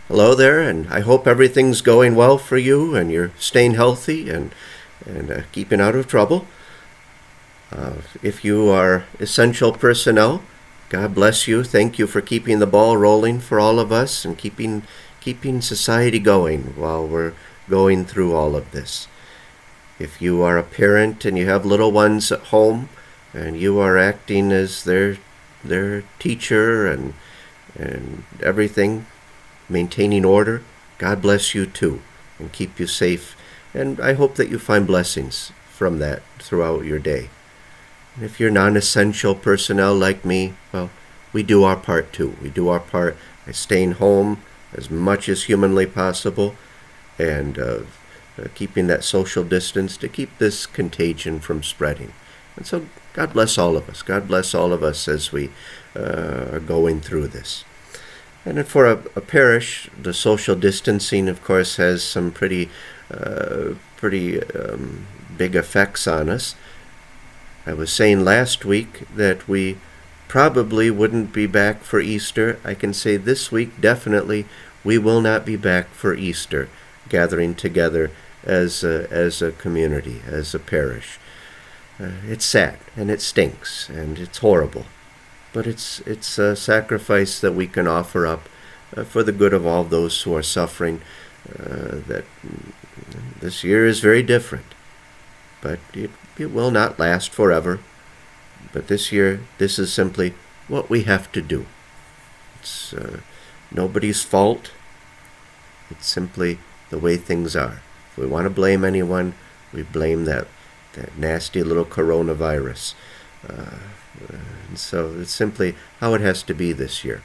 Hello there, and I hope everything's going well for you and you're staying healthy and keeping out of trouble. If you are essential personnel, God bless you. Thank you for keeping the ball rolling for all of us and keeping society going while we're going through all of this. If you are a parent and you have little ones at home and you are acting as their teacher and everything, maintaining order, God bless you too and keep you safe. And I hope that you find blessings from that throughout your day. And if you're non-essential personnel like me, well, we do our part too. We do our part by staying home as much as humanly possible and keeping that social distance to keep this contagion from spreading. And so God bless all of us. God bless all of us as we are going through this. And for a parish, the social distancing, of course, has some pretty big effects on us. I was saying last week that we probably wouldn't be back for Easter. I can say this week, definitely, we will not be back for Easter, gathering together as a community, as a parish. It's sad, and it stinks, and it's horrible. But it's a sacrifice that we can offer up for the good of all those who are suffering. That this year is very different, but it will not last forever. But this year, this is simply what we have to do. It's nobody's fault. It's simply the way things are. If we want to blame anyone, we blame that nasty little coronavirus. And so it's simply how it has to be this year.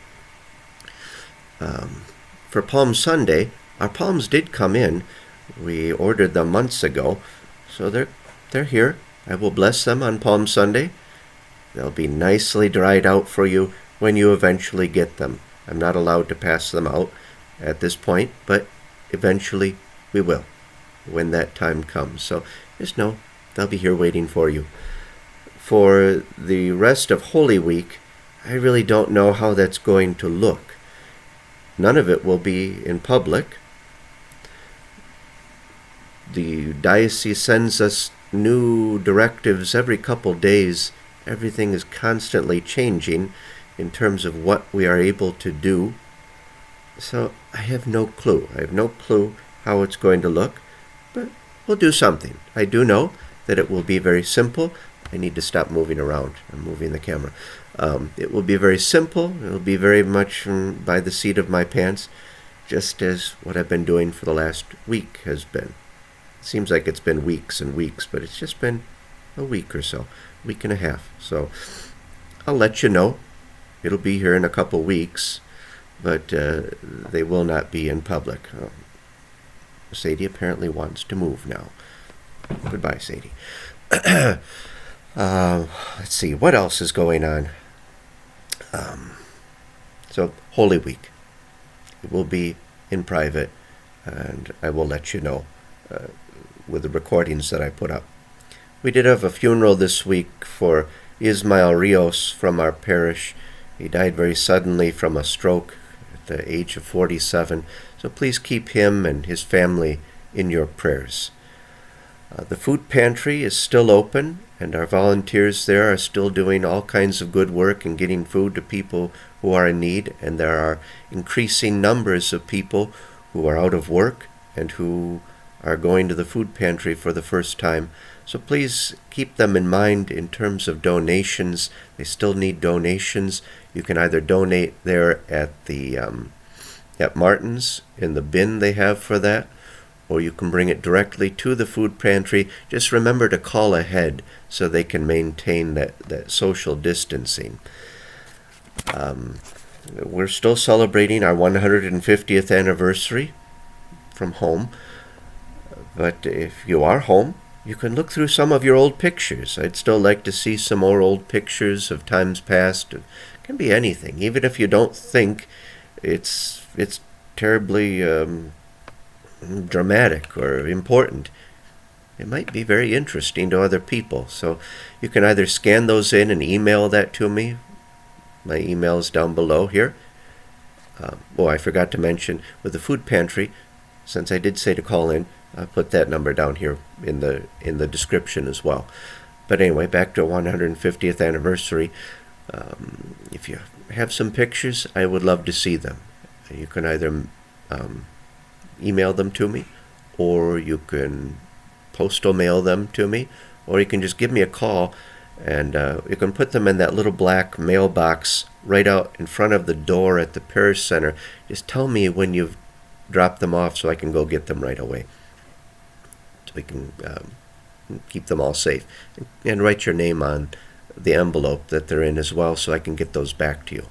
For Palm Sunday, our palms did come in. We ordered them months ago, so they're here. I will bless them on Palm Sunday. They'll be nicely dried out for you when you eventually get them. I'm not allowed to pass them out at this point, but eventually we will, when that time comes. So just know they'll be here waiting for you. For the rest of Holy Week, I really don't know how that's going to look. None of it will be in public. The diocese sends us new directives every couple days. Everything is constantly changing in terms of what we are able to do. So I have no clue. I have no clue how it's going to look, but we'll do something. I do know that it will be very simple. I need to stop moving around. I'm moving the camera. It will be very simple. It will be very much by the seat of my pants, just as what I've been doing for the last week has been. It seems like it's been weeks and weeks, but it's just been a week or so, week and a half. So I'll let you know. It'll be here in a couple weeks, but they will not be in public. Sadie apparently wants to move now. Goodbye, Sadie. Let's see, what else is going on? So, Holy Week. It will be in private, and I will let you know with the recordings that I put up. We did have a funeral this week for Ismael Rios from our parish. He died very suddenly from a stroke at the age of 47, so please keep him and his family in your prayers. The food pantry is still open, and our volunteers there are still doing all kinds of good work and getting food to people who are in need, and there are increasing numbers of people who are out of work and who are going to the food pantry for the first time. So please keep them in mind in terms of donations. They still need donations. You can either donate there at the at Martin's in the bin they have for that, or you can bring it directly to the food pantry. Just remember to call ahead so they can maintain that social distancing. We're still celebrating our 150th anniversary from home. But if you are home, you can look through some of your old pictures. I'd still like to see some more old pictures of times past. It can be anything, even if you don't think it's terribly dramatic or important. It might be very interesting to other people. So you can either scan those in and email that to me. My email is down below here. I forgot to mention with the food pantry, since I did say to call in, I'll put that number down here in the description as well. But anyway, back to 150th anniversary. If you have some pictures, I would love to see them. You can either email them to me, or you can postal mail them to me, or you can just give me a call, and you can put them in that little black mailbox right out in front of the door at the Parish Center. Just tell me when you've dropped them off so I can go get them right away, so we can keep them all safe. And write your name on the envelope that they're in as well, so I can get those back to you.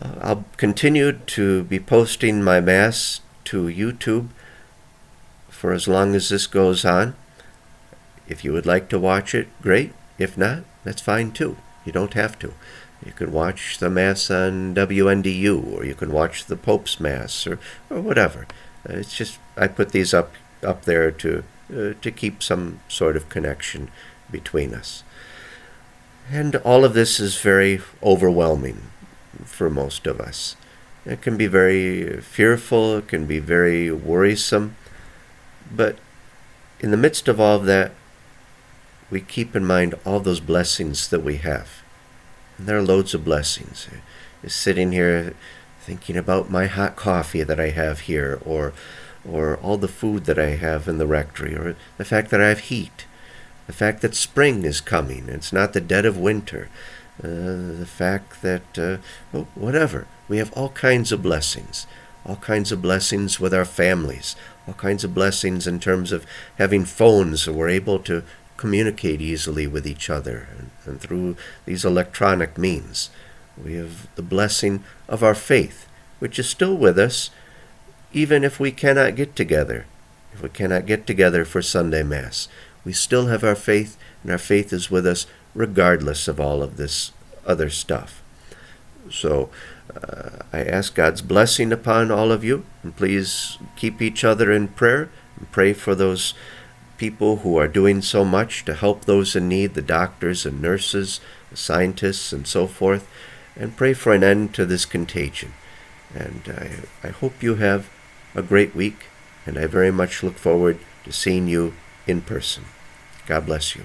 I'll continue to be posting my Mass to YouTube for as long as this goes on. If you would like to watch it, great. If not, that's fine too. You don't have to. You can watch the Mass on WNDU, or you can watch the Pope's Mass, or whatever. It's just, I put these up there to keep some sort of connection between us. And all of this is very overwhelming for most of us. It can be very fearful, it can be very worrisome, but in the midst of all of that, we keep in mind all those blessings that we have. And there are loads of blessings. Just sitting here thinking about my hot coffee that I have here, or all the food that I have in the rectory, or the fact that I have heat, the fact that spring is coming, it's not the dead of winter, the fact that, whatever, we have all kinds of blessings with our families, all kinds of blessings in terms of having phones so we're able to communicate easily with each other, and through these electronic means. We have the blessing of our faith, which is still with us, even if we cannot get together. If we cannot get together for Sunday Mass, we still have our faith, and our faith is with us regardless of all of this other stuff. So I ask God's blessing upon all of you, and please keep each other in prayer, and pray for those people who are doing so much to help those in need, the doctors and nurses, the scientists, and so forth, and pray for an end to this contagion. And I hope you have a great week, and I very much look forward to seeing you in person. God bless you.